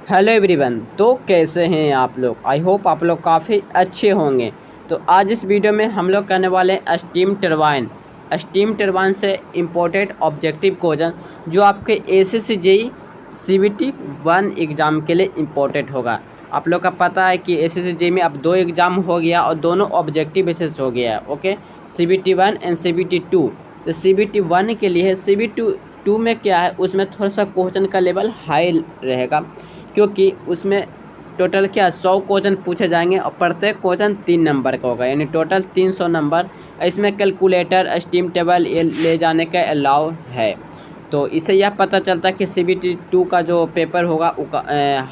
Hello everyone. तो कैसे हैं आप लोग? आई होप आप लोग काफ़ी अच्छे होंगे। तो आज इस वीडियो में हम लोग करने वाले हैं स्टीम टरबाइन से इम्पोर्टेंट ऑब्जेक्टिव क्वेश्चन जो आपके एसएससी जेई सीबीटी 1 एग्ज़ाम के लिए इम्पोर्टेंट होगा। आप लोग का पता है कि एसएससी जेई में अब 2 एग्ज़ाम हो गया और दोनों ऑब्जेक्टिव बेसिस हो गया है। Okay, CBT 1 and CBT 2। तो सीबीटी 1 के लिए सीबीटी 2 में क्या है, उसमें थोड़ा सा क्वेश्चन का लेवल हाई रहेगा, क्योंकि उसमें टोटल क्या 100 क्वेश्चन पूछे जाएंगे और प्रत्येक क्वेश्चन 3 नंबर का होगा, यानी टोटल 300 नंबर। इसमें कैलकुलेटर स्टीम टेबल ये ले जाने का अलाउ है। तो इससे यह पता चलता है कि सीबीटी 2 का जो पेपर होगा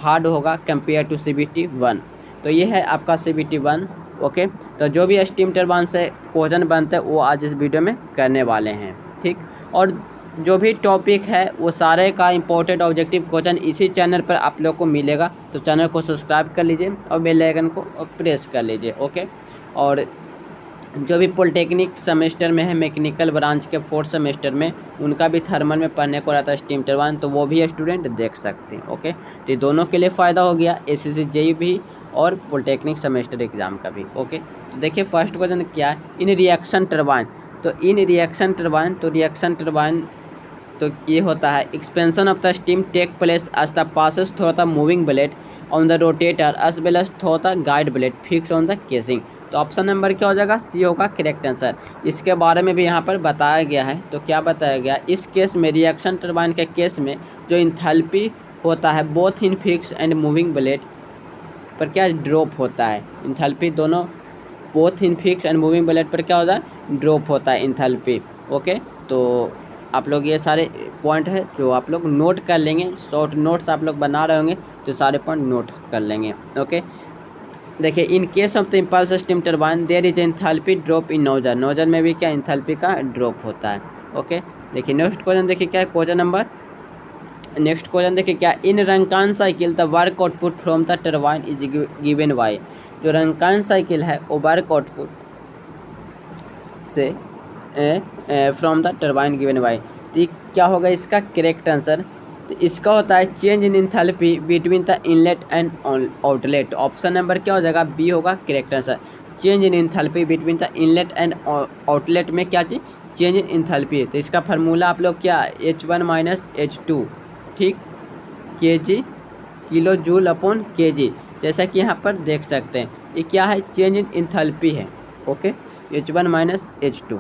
हार्ड होगा कंपेयर टू सीबीटी 1। तो ये है आपका सीबीटी 1। ओके, तो जो भी स्टीम टरबाइन से क्वेश्चन बनते हैं वो आज इस वीडियो में करने वाले हैं। ठीक, और जो भी टॉपिक है वो सारे का इम्पोर्टेंट ऑब्जेक्टिव क्वेश्चन इसी चैनल पर आप लोग को मिलेगा। तो चैनल को सब्सक्राइब कर लीजिए और बेल आइकन को प्रेस कर लीजिए। ओके, और जो भी पॉलिटेक्निक सेमेस्टर में है, मैकेनिकल ब्रांच के 4th सेमेस्टर में, उनका भी थर्मल में पढ़ने को रहता है स्टीम टरबाइन, तो वो भी स्टूडेंट देख सकते हैं। ओके, तो दोनों के लिए फ़ायदा हो गया, एसएससी जेईई भी और पॉलिटेक्निक सेमेस्टर एग्ज़ाम का भी। ओके, तो देखिए फर्स्ट क्वेश्चन क्या है, इन रिएक्शन टरबाइन। तो इन रिएक्शन टरबाइन, तो रिएक्शन टरबाइन तो ये होता है expansion of the steam take place as the passes through the moving blade on the rotator as well as through the guide blade fix on the casing. तो option number क्या हो जाएगा, सी होगा correct answer. इसके बारे में भी यहाँ पर बताया गया है। तो क्या बताया गया, इस केस में रिएक्शन टरबाइन के केस में जो इंथैल्पी होता है both in fix and moving blade पर क्या ड्रॉप होता है। इंथैल्पी दोनों both in fix and moving blade पर क्या होता है, ड्रॉप होता है इंथैल्पी। ओके, तो आप लोग ये सारे पॉइंट है जो आप लोग नोट कर लेंगे, शॉर्ट नोट्स आप लोग बना रहे होंगे तो सारे पॉइंट नोट कर लेंगे। ओके, देखिए in case of the impulse steam turbine there is enthalpy drop in nozzle. Nozzle में भी क्या एंथैल्पी का ड्रॉप होता है। ओके, देखिए नेक्स्ट क्वेश्चन देखिए क्या है, क्वेश्चन नंबर नेक्स्ट क्वेश्चन देखिए क्या, in Rankine cycle the work output from the turbine is given by. जो रंकान साइकिल है वो वर्क आउटपुट से from the turbine given by. तो क्या होगा इसका करेक्ट आंसर। तो इसका होता है change in enthalpy between the inlet and outlet. Option number क्या हो जाएगा, बी होगा correct answer. Change in enthalpy between the inlet and outlet में क्या चीज़, चेंज इन इंथैल्पी। तो इसका फार्मूला आप लोग क्या, H1 माइनस H2, ठीक, kg kilo joule upon kg। जैसा कि यहाँ पर देख सकते हैं ये क्या है, चेंज इन इंथैल्पी है। Okay, H1 minus H2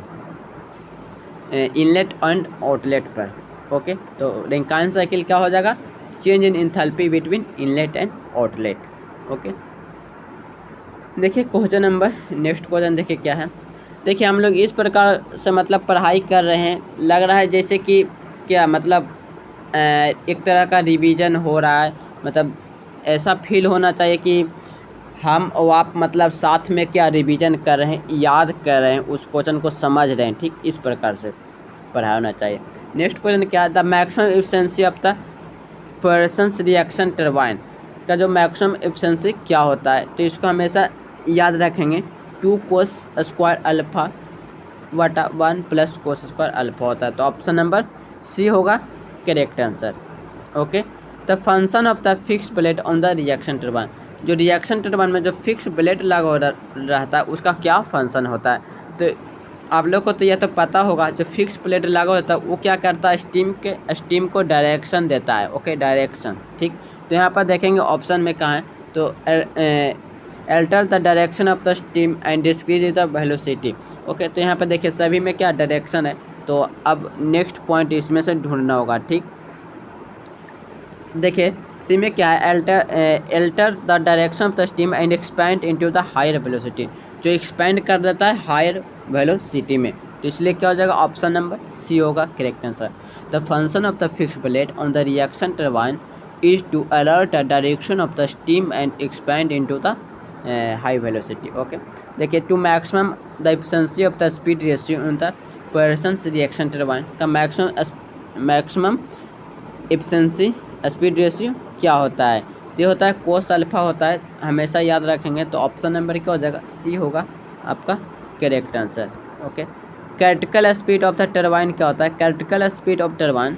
inlet and outlet पर। ओके, तो रैंकाइन साइकिल क्या हो जाएगा, change in enthalpy between inlet and outlet. Okay, देखिए क्वेश्चन नंबर नेक्स्ट क्वेश्चन देखिए क्या है। देखिए हम लोग इस प्रकार से मतलब पढ़ाई कर रहे हैं, लग रहा है जैसे कि क्या मतलब एक तरह का रिवीजन हो रहा है। मतलब ऐसा फील होना चाहिए कि हम और आप मतलब साथ में क्या रिवीजन कर रहे हैं, याद कर रहे हैं, उस क्वेश्चन को समझ रहे हैं। ठीक, इस प्रकार से पढ़ाई होना चाहिए। नेक्स्ट क्वेश्चन क्या है, the maximum efficiency of the Parsons reaction turbine का जो मैक्सिमम एफिशिएंसी क्या होता है। तो इसको हमेशा याद रखेंगे, 2 कोस स्क्वायर अल्फा बटा 1 प्लस कोस स्क्वायर अल्फा होता है। तो ऑप्शन नंबर सी होगा correct answer. Okay, the function of the fix blade on the reaction turbine. जो रिएक्शन टरबाइन में जो फिक्स ब्लेड लगा रहता है उसका क्या फंक्शन होता है। तो आप लोग को तो यह तो पता होगा, जो फिक्स प्लेट लगा होता है वो क्या करता है, स्टीम को डायरेक्शन देता है। ओके, डायरेक्शन, ठीक। तो यहाँ पर देखेंगे ऑप्शन में कहाँ है, तो alter the direction of the steam and decrease the velocity. Okay, तो यहाँ पर देखिए सभी में क्या डायरेक्शन है। तो अब नेक्स्ट पॉइंट इसमें से ढूंढना होगा। ठीक, देखिए सी में क्या है, alter the direction of the steam and expand into the higher velocity. जो एक्सपैंड कर देता है हायर वेलोसिटी में, तो इसलिए क्या हो जाएगा, ऑप्शन नंबर सी होगा correct answer. The function of the fix blade on the reaction turbine is to alert the direction of the steam and expand into the high velocity. Okay, देखिए to maximum the efficiency of the speed ratio in the Parsons reaction turbine का maximum efficiency speed ratio क्या होता है, ये होता है cos alpha होता है, हमेशा याद रखेंगे। तो ऑप्शन नंबर क्या हो जाएगा, सी होगा आपका correct answer. Okay, critical speed of the turbine क्या होता है, critical speed of turbine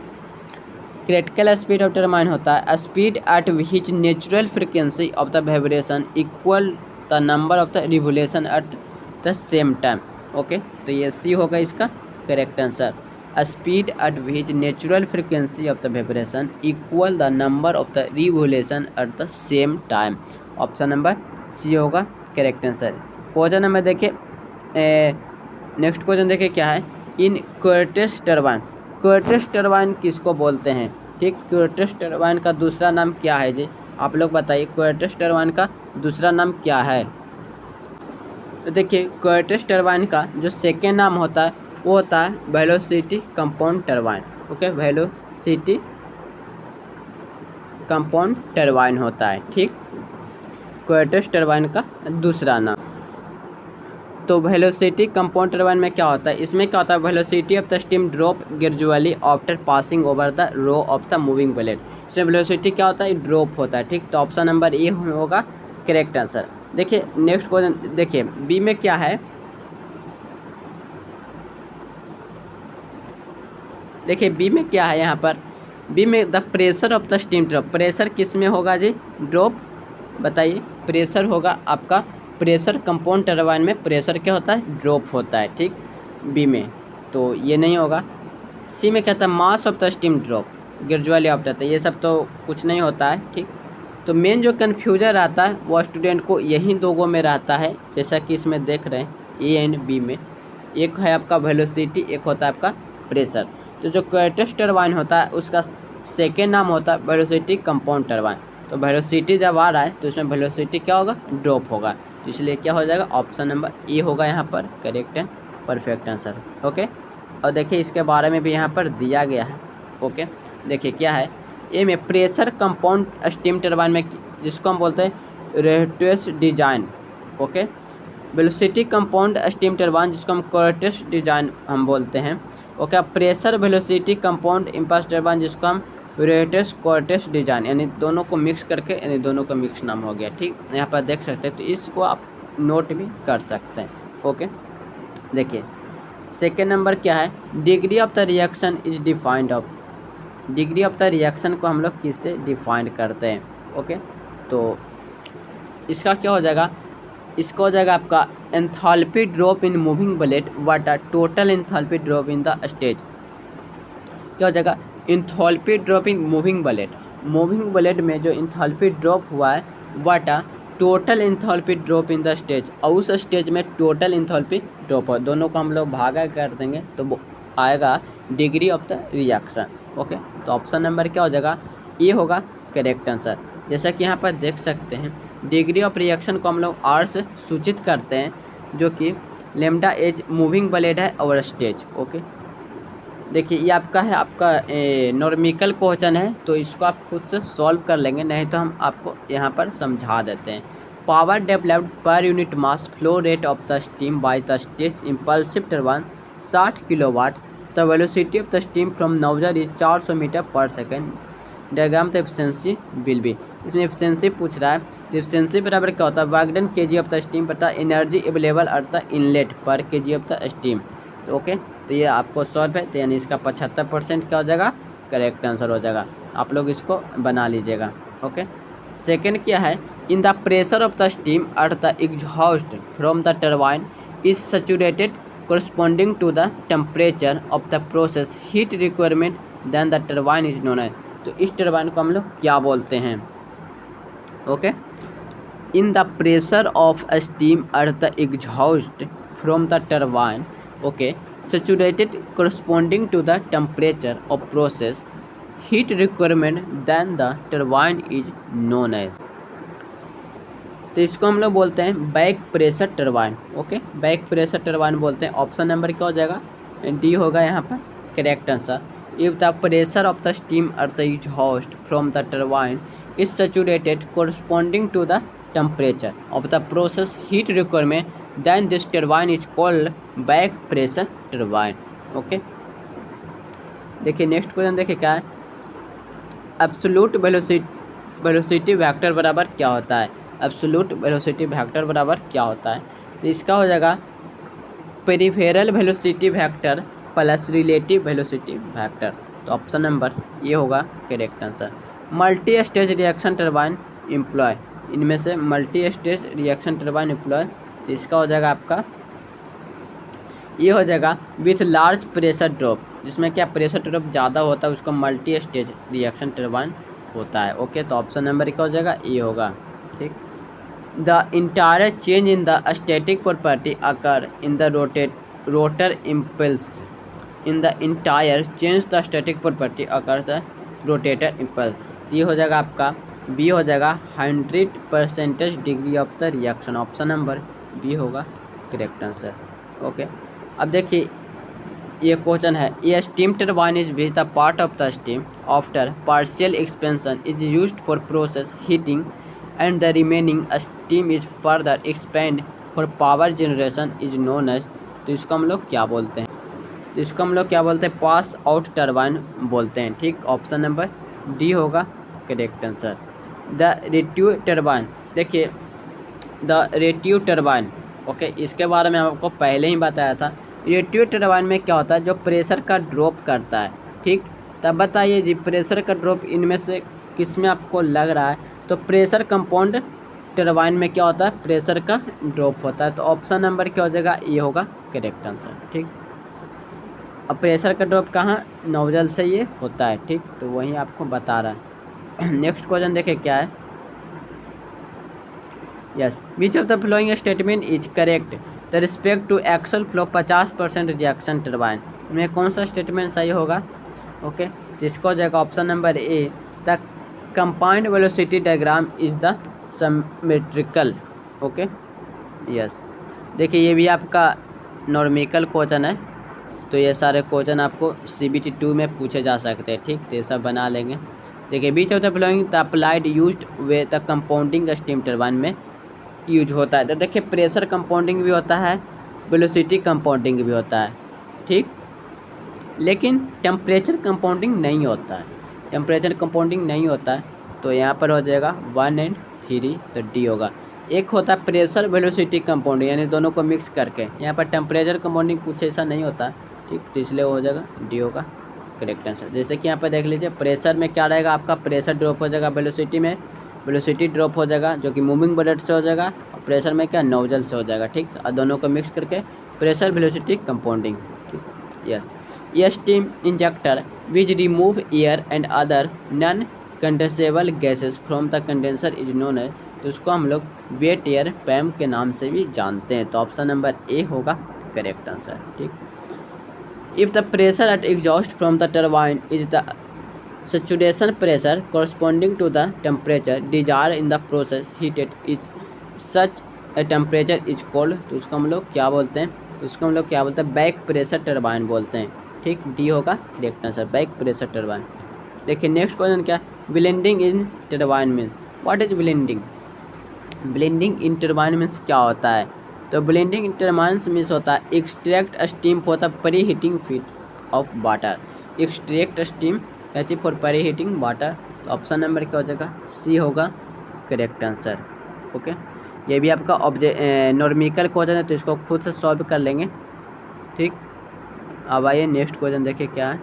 critical speed of turbine होता है speed at which natural frequency of the vibration equal the number of the revolution at the same time. Okay, तो ये सी होगा इसका correct answer. Speed at which natural frequency of the vibration equal the number of the revolution at the same time. Option number C होगा correct answer. Question number देखिए, next question देखिए क्या है। इन Curtis turbine, Curtis turbine किसको बोलते हैं? ठीक, Curtis turbine का दूसरा नाम क्या है जी? आप लोग बताइए कर्टिस टरबाइन का दूसरा नाम क्या है? तो देखिए कर्टिस टरबाइन का जो सेकेंड नाम होता है वो होता है velocity compound turbine. Okay, velocity compound turbine होता है। ठीक, कर्टिस टरबाइन का दूसरा नाम। तो वेलोसिटी कंपाउंड टरबाइन में क्या होता है? इसमें क्या होता है, velocity of the steam drop gradually after passing over the row of the moving blade. इसमें वेलोसिटी क्या होता है, ड्रॉप होता है। ठीक, तो ऑप्शन नंबर ए होगा करेक्ट आंसर। देखिए नेक्स्ट क्वेश्चन देखिए, बी में क्या है, देखिए बी में क्या है यहाँ पर, बी में the pressure of the steam drop. Pressure किस में होगा जी? ड्रॉप, बताइए। प्रेशर होगा आपका, प्रेशर कंपाउंड टरबाइन में प्रेशर क्या होता है, ड्रॉप होता है। ठीक, बी में तो ये नहीं होगा। सी में क्या था, mass of the steam drop gradually after था, ये सब तो कुछ नहीं होता है। ठीक, तो मेन जो कन्फ्यूजन रहता है वो स्टूडेंट को यही दोगों में रहता है, जैसा कि इसमें देख रहे हैं ए एंड बी में। एक है आपका वेलोसिटी, एक होता है आपका प्रेशर। तो जो कर्टिस टरबाइन होता है उसका सेकेंड नाम होता है वेलोसिटी कंपाउंड टरबाइन। तो वेलोसिटी जब आ रहा है तो इसमें वेलोसिटी क्या होगा, ड्रॉप होगा। तो इसलिए क्या हो जाएगा, ऑप्शन नंबर ए होगा यहाँ पर correct and perfect answer. Okay, और देखिए इसके बारे में भी यहाँ पर दिया गया है। ओके, देखिए क्या है, ए में प्रेशर कंपाउंड स्टीम टरबाइन में जिसको हम बोलते हैं Rateau design. Okay, velocity compound steam turbine जिसको हम कर्टिस डिजाइन हम बोलते हैं। Okay, pressure velocity compound impulse turbine जिसको हम रेट्यूस कर्टिस डिजाइन, यानी दोनों को मिक्स करके, यानी दोनों का मिक्स नाम हो गया। ठीक, यहाँ पर देख सकते हैं, तो इसको आप नोट भी कर सकते हैं। ओके, देखिए सेकेंड नंबर क्या है, degree of the reaction is defined of. Degree of the reaction को हम लोग किससे डिफाइंड करते हैं? ओके, तो इसका क्या हो जाएगा, इसका हो जाएगा आपका enthalpy drop in moving blade water total enthalpy drop in the stage. क्या हो जाएगा, enthalpy drop in moving blade. Moving blade में जो एंथैल्पी ड्रॉप हुआ है water total enthalpy drop in the stage, और उस स्टेज में टोटल एंथैल्पी ड्रॉप हो, दोनों को हम लोग भागा कर देंगे तो वो आएगा degree of the reaction. Okay, तो ऑप्शन नंबर क्या हो जाएगा, ये होगा करेक्ट आंसर। जैसा कि यहाँ पर देख सकते हैं डिग्री ऑफ रिएक्शन को हम लोग आर से सूचित करते हैं, जो कि लेमडा एज मूविंग ब्लेड है और स्टेज। ओके, देखिए ये आपका है, आपका नॉर्मिकल क्वेश्चन है, तो इसको आप खुद से सॉल्व कर लेंगे, नहीं तो हम आपको यहाँ पर समझा देते हैं। Power developed per unit mass flow rate of the steam by the stage impulsive turbine 60 kilowatt. The velocity of the steam from nozzle is 400 metre per second. Diagram the efficiency will be. इसमें efficiency पूछ रहा है, तो efficiency बराबर क्या होता है, work done kg of the steam बटा energy available at the inlet per kg of the steam. तो ओके, तो ये आपको सॉल्व है, तो यानी इसका 75% क्या हो जाएगा, करेक्ट आंसर हो जाएगा। आप लोग इसको बना लीजिएगा। ओके, सेकेंड क्या है, in the pressure of the steam at the exhaust from the turbine is saturated corresponding to the temperature of the process heat requirement then the turbine is known as। तो इस turbine को हम लोग क्या बोलते हैं? Okay, in the pressure of steam at the exhaust from the turbine, okay, saturated corresponding to the temperature of process heat requirement then the turbine is known as। तो इसको हम लोग बोलते हैं back pressure turbine. Okay, back pressure turbine बोलते हैं। Option number क्या हो जाएगा, डी होगा यहाँ पर correct answer. If the pressure of the steam at the exhaust from the turbine is saturated corresponding to the temperature of the process heat requirement then this turbine is called back pressure turbine. Okay, देखिए next question देखिए क्या है, absolute velocity vector बराबर क्या होता है? Absolute velocity vector बराबर क्या होता है? तो इसका हो जाएगा peripheral velocity vector plus relative velocity vector. तो ऑप्शन नंबर ये होगा correct answer. Multi stage reaction turbine employ, इनमें से multi stage reaction turbine employ, तो इसका हो जाएगा आपका ये हो जाएगा विथ लार्ज प्रेशर ड्रॉप, जिसमें क्या प्रेशर ड्रॉप ज़्यादा होता है उसको मल्टी स्टेज रिएक्शन टरबाइन होता है। ओके, तो ऑप्शन नंबर क्या हो जाएगा, ये होगा। ठीक, the entire change in the static property occur in the rotor impulse, in the entire change the static property occur the rotator impulse, ये हो जाएगा आपका बी हो जाएगा 100% degree of the reaction, option number B होगा correct answer. Okay, अब देखिए ये क्वेश्चन है, ये steam turbine is which the part of the steam after partial expansion is used for process heating and the remaining steam is further expand for power generation is known as, तो इसको हम लोग क्या बोलते हैं, तो इसको हम लोग क्या बोलते हैं, पास आउट टरबाइन बोलते हैं। ठीक, ऑप्शन नंबर डी होगा करेक्ट आंसर। द रेट्यू टरबाइन, देखिए द रेट्यू टरबाइन, ओके, इसके बारे में आपको पहले ही बताया था। रेट्यू टरबाइन में क्या होता है, जो प्रेशर का ड्रॉप करता है। ठीक, तब बताइए जी प्रेशर का ड्रॉप इनमें से किस में आपको लग रहा है, तो प्रेशर कंपाउंड टरबाइन में क्या होता है, प्रेशर का ड्रॉप होता है, तो ऑप्शन नंबर क्या हो जाएगा, ये होगा करेक्ट आंसर। ठीक, अब प्रेशर का ड्रॉप कहाँ, नोजल से ये होता है। ठीक, तो वही आपको बता रहा है। नेक्स्ट क्वेश्चन देखें क्या है, yes, which of the flowing statement is correct the respect to axial flow 50% rejection turbine में कौन सा स्टेटमेंट सही होगा। ओके, तो इसको हो जाएगा option number A, the compound velocity diagram is the symmetrical. Okay, yes, देखिए ये भी आपका नॉर्मिकल क्वेश्चन है, तो ये सारे क्वेश्चन आपको CBT 2 में पूछे जा सकते हैं। ठीक, तो ये सब बना लेंगे। देखिए which of the following the applied used way the compounding steam turbine में यूज होता है, तो देखिए प्रेशर कंपाउंडिंग भी होता है, वेलोसिटी कंपाउंडिंग भी होता है। ठीक, लेकिन टेम्परेचर कंपाउंडिंग नहीं होता है, टेम्परेचर कंपाउंडिंग नहीं होता है, तो यहाँ पर हो जाएगा 1 और 3, तो डी होगा। एक होता है प्रेशर वेलोसिटी कंपाउंडिंग, यानी दोनों को मिक्स करके, यहाँ पर टेम्परेचर कंपाउंडिंग कुछ ऐसा नहीं होता। ठीक, तो इसलिए हो जाएगा डी होगा करेक्ट आंसर। जैसे कि यहाँ पर देख लीजिए प्रेशर में क्या रहेगा, आपका प्रेशर ड्रॉप हो जाएगा, वेलोसिटी में वेलोसिटी ड्रॉप हो जाएगा जो कि मूविंग बॉडी से हो जाएगा, और प्रेशर में क्या नोजल से हो जाएगा। ठीक, और दोनों को मिक्स करके प्रेशर वेलोसिटी कंपाउंडिंग। ठीक, यस, ये steam injector which remove air and other non condensable gases from the condenser is known as, तो उसको हम लोग वेट एयर पैम के नाम से भी जानते हैं, तो ऑप्शन नंबर ए होगा करेक्ट आंसर। ठीक, if the pressure at exhaust from the turbine is the saturation pressure corresponding to the temperature desired in the process heated is such a temperature is called, तो उसको हम लोग क्या बोलते हैं, तो उसको हम लोग क्या बोलते हैं, बैक प्रेशर टरबाइन बोलते हैं। ठीक, डी होगा correct answer, back pressure turbine. देखिए नेक्स्ट क्वेश्चन क्या, blending in turbine means, what is blending, blending in turbine means क्या होता है, तो ब्लेंडिंग इन टरबाइन मीन्स होता है extract steam for the pre heating feet of water, extract steam कहती for pre heating water, तो option number क्या हो जाएगा, सी होगा करेक्ट आंसर। ओके, ये भी आपका नॉर्मिकल क्वेश्चन है, तो इसको खुद से सॉल्व कर लेंगे। ठीक, अब आइए नेक्स्ट क्वेश्चन देखिए क्या है,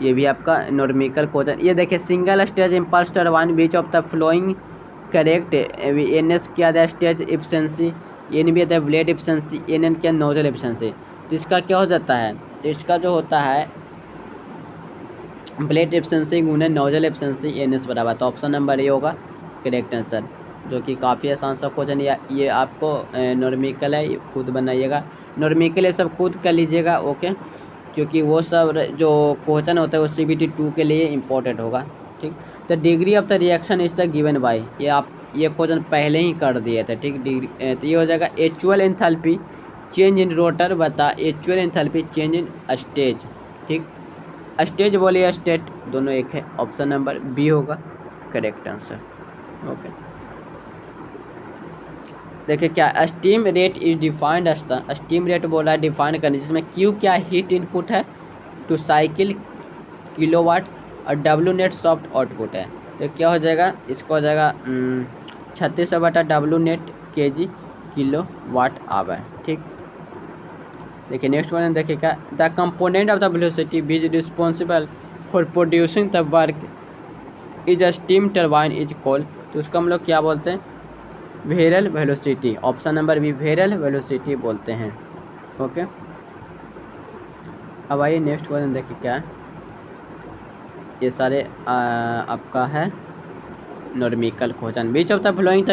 ये भी आपका नॉर्मिकल क्वेश्चन। ये देखिए single stage impulse turbine beach of the flowing correct, NS क्या था स्टेज इफिशिएंसी, एन भी आता है ब्लेड इफिशिएंसी, NN क्या नोजल इफिशिएंसी, तो इसका क्या हो जाता है, तो इसका जो होता है ब्लेड एफिशिएंसी गुने नोजल एफिशिएंसी NS बराबर, तो ऑप्शन नंबर ए होगा करेक्ट आंसर, जो कि काफ़ी आसान सा क्वेश्चन। या ये आपको नॉर्मिकल है, ये खुद बनाइएगा, नॉर्मिकल ये सब खुद कर लीजिएगा। ओके, क्योंकि वो सब जो क्वेश्चन होता है वो CBT 2 के लिए इम्पोर्टेंट होगा। ठीक, the degree of the reaction is the given by, ये आप ये क्वेश्चन पहले ही कर दिए थे। ठीक, डिग्री तो ये हो जाएगा actual enthalpy change in rotor बता actual enthalpy change in stage. ठीक, स्टेज बोलिए स्टेट दोनों एक है, ऑप्शन नंबर बी होगा करेक्ट आंसर। ओके, देखिए क्या steam rate is defined as the, steam rate बोला है डिफाइन करने, जिसमें क्यू क्या हीट इनपुट है टू साइकिल किलोवाट और W नेट सॉफ्ट आउटपुट है, तो क्या हो जाएगा, इसको हो जाएगा 3600 बटा W net kg kilowatt hour. ठीक, देखिए नेक्स्ट क्वेश्चन देखिएगा, the component of the velocity which responsible for producing the work is a steam turbine is called. तो उसको हम लोग क्या बोलते हैं, whirl velocity. Option number B whirl velocity बोलते हैं। ओके, अब आइए नेक्स्ट क्वेश्चन देखिए क्या है। ये सारे आपका है numerical question. Which of the following the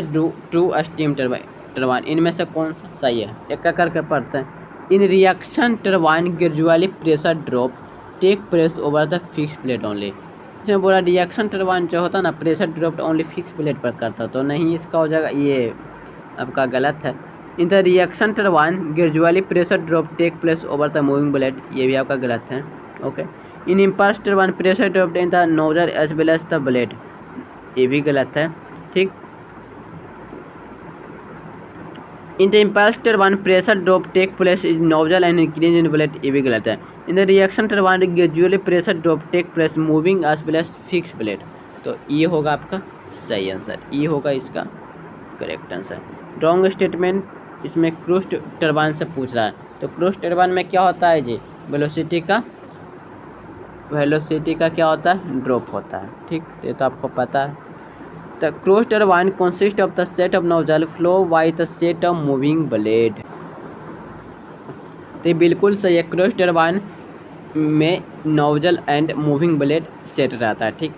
true steam turbine, इनमें से कौन सा सही है, एक एक करके पढ़ते हैं। In reaction turbine gradually pressure drop take place over the fix plate only. इसमें बोला रिएक्शन टरबाइन जो होता है ना, pressure drop only fix plate पर करता, तो नहीं, इसका हो जाएगा ये आपका गलत है। In the reaction turbine gradually pressure drop take place over the moving blade, ये भी आपका गलत है। Okay, in impulse turbine pressure drop in the nozzle as well as the blade, ये भी गलत है। ठीक, in the impulse turbine pressure drop take place in nozzle and increase in blade, ये भी गलत है। In the reaction turbine gradually pressure drop take place moving as well as fix blade, तो ये होगा आपका सही आंसर, ये होगा इसका करेक्ट आंसर। रॉन्ग स्टेटमेंट, इसमें क्रूज टरबाइन से पूछ रहा है, तो क्रूज टरबाइन में क्या होता है जी, वेलोसिटी का क्या होता है, ड्रॉप होता है। ठीक, ये तो आपको पता है। The cruise turbine consist of the set of nozzle flow by the set of moving blade, तो ये बिल्कुल सही है। क्रूज टरबाइन में nozzle and moving blade set रहता है। ठीक,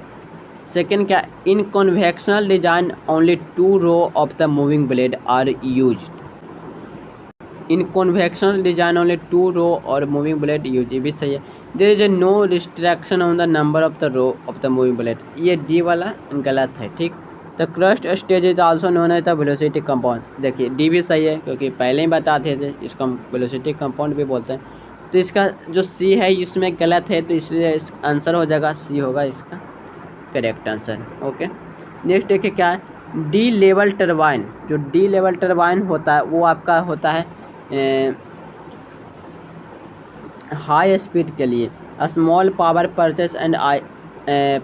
सेकेंड क्या, in conventional design only 2 row of the moving blade are use. In conventional design only 2 row और मूविंग ब्लेड यूज, ये भी सही है। There is a no restriction on the number of the row of the moving blade, ये D वाला गलत है। ठीक, the Curtis stage is also known as the velocity compound, देखिए डी भी सही है, क्योंकि पहले ही बताते थे इसको हम वेलोसिटी कंपाउंड भी बोलते हैं। तो इसका जो सी है इसमें गलत है, तो इसलिए इस आंसर हो जाएगा सी, होगा इसका करेक्ट आंसर। ओके, नेक्स्ट देखिए क्या है, डी लेवल टरबाइन। जो डी लेवल टरबाइन होता है वो आपका होता है हाई स्पीड के लिए, small power purchase and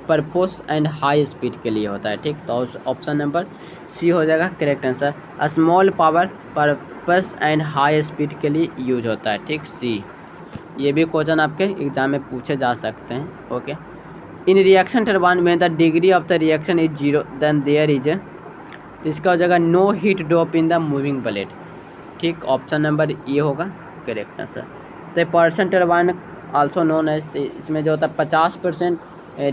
purpose and high speed के लिए होता है। ठीक, तो ऑप्शन नंबर सी हो जाएगा correct answer, small power purpose and high speed के लिए यूज होता है। ठीक, सी, ये भी क्वेश्चन आपके एग्जाम में पूछे जा सकते हैं। ओके, इन रिएक्शन टरबाइन में the degree of the reaction is 0 then there is, इसका हो जाएगा no heat drop in the moving blade. ठीक, ऑप्शन नंबर ये होगा correct answer. The percent turbine also known as, इसमें जो होता है 50%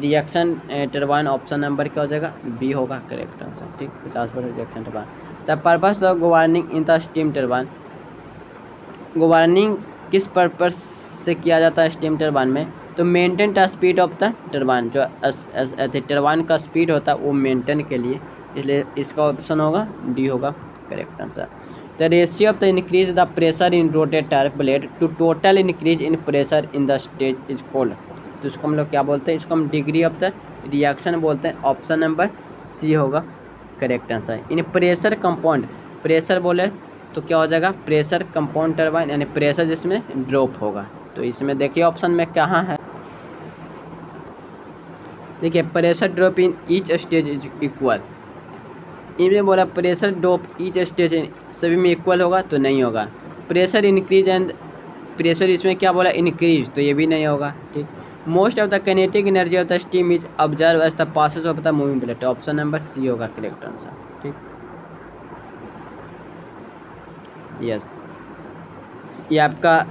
रिएक्शन टरबाइन, ऑप्शन नंबर क्या हो जाएगा बी होगा करेक्ट आंसर। ठीक, 50% reaction turbine. The purpose of governing in the steam turbine, governing किस पर्पस से किया जाता है स्टीम टरबाइन में, तो maintain the speed of the turbine, जो टरबाइन का स्पीड होता है वो मेंटेन के लिए, इसलिए इसका ऑप्शन होगा डी होगा correct answer. The ratio of the increase the pressure in rotator blade to total increase in pressure in the stage is called, तो इसको हम लोग क्या बोलते हैं, इसको हम डिग्री ऑफ द रिएक्शन बोलते हैं। ऑप्शन नंबर सी होगा करेक्ट आंसर। इन प्रेशर कंपाउंड, प्रेशर बोले तो क्या हो जाएगा, प्रेशर कंपाउंड टरबाइन, यानी प्रेशर जिसमें ड्रॉप होगा। तो इसमें देखिए ऑप्शन में कहाँ है, देखिए pressure drop in each stage is equal, इनमें बोला प्रेशर ड्रॉप ईच स्टेज सभी में इक्वल होगा, तो नहीं होगा। प्रेशर इंक्रीज एंड प्रेशर इसमें क्या बोला इंक्रीज, तो ये भी नहीं होगा। ठीक, most of the kinetic energy of the steam is observe as the passes of the moving blade, option number C होगा करेक्ट आंसर। ठीक, यस, ये आपका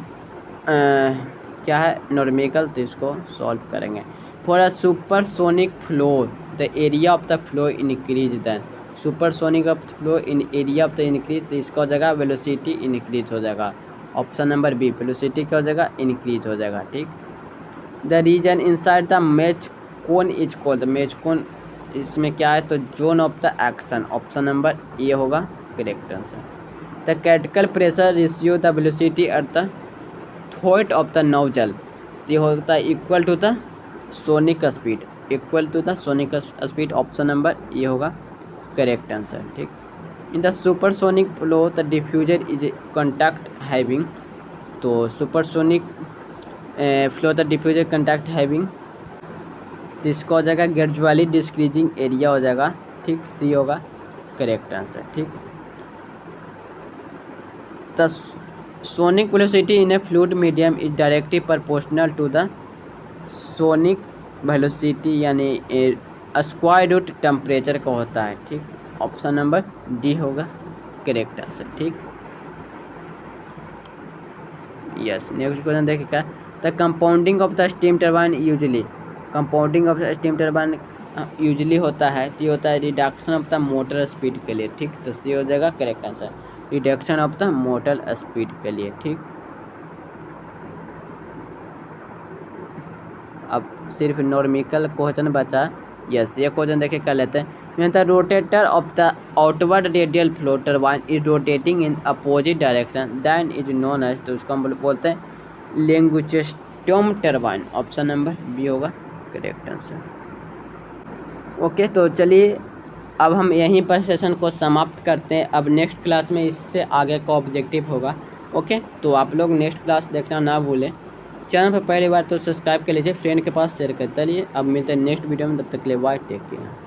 क्या है नॉर्मिकल, तो इसको सॉल्व करेंगे। For a supersonic flow the area of the flow increase than, supersonic of flow in area of the increase, तो इसका हो जाएगा वेलोसिटी इंक्रीज हो जाएगा। ऑप्शन नंबर बी, वेलोसिटी क्या हो जाएगा इंक्रीज हो जाएगा। ठीक, the reason inside the mach cone is called, mach cone इसमें क्या है, तो zone of the action, option number A होगा correct answer. The critical pressure ratio the velocity at the throat of the nozzle, ये होता है equal to the sonic speed, equal to the sonic speed, option number ये होगा correct answer. ठीक, in the supersonic flow the diffuser is contact having, तो supersonic flow the diffuser contact having, तो इसका हो जाएगा ग्रेजुअली डिक्रीजिंग एरिया हो जाएगा। ठीक, सी होगा करेक्ट आंसर। ठीक, sonic velocity in a fluid medium is directly proportional to the sonic velocity यानी स्क्वायर रूट टेम्परेचर का होता है। ठीक, ऑप्शन नंबर डी होगा करेक्ट आंसर। ठीक, यस। नेक्स्ट क्वेश्चन देखिएगा, the compounding of the steam turbine usually, compounding of the steam turbine usually होता है तो ये होता है reduction of the motor speed के लिए। ठीक, तो सी हो जाएगा correct answer, reduction of the motor speed के लिए। ठीक, अब सिर्फ नॉर्मिकल क्वेश्चन बचा। यस, ये क्वेश्चन देखिए कर लेते हैं। The rotator of the outward radial flow turbine is rotating in opposite direction then is known as, तो उसको हम बोलते हैं Ljungstrom turbine. Option number B होगा करेक्ट आंसर। ओके, तो चलिए अब हम यहीं पर सेशन को समाप्त करते हैं। अब नेक्स्ट क्लास में इससे आगे का ऑब्जेक्टिव होगा। ओके, तो आप लोग नेक्स्ट क्लास देखना ना भूलें। चैनल पर पहली बार तो सब्सक्राइब कर लीजिए, फ्रेंड के पास शेयर कर। चलिए अब मिलते हैं नेक्स्ट वीडियो में, तब तक के लिए बाय, टेक केयर।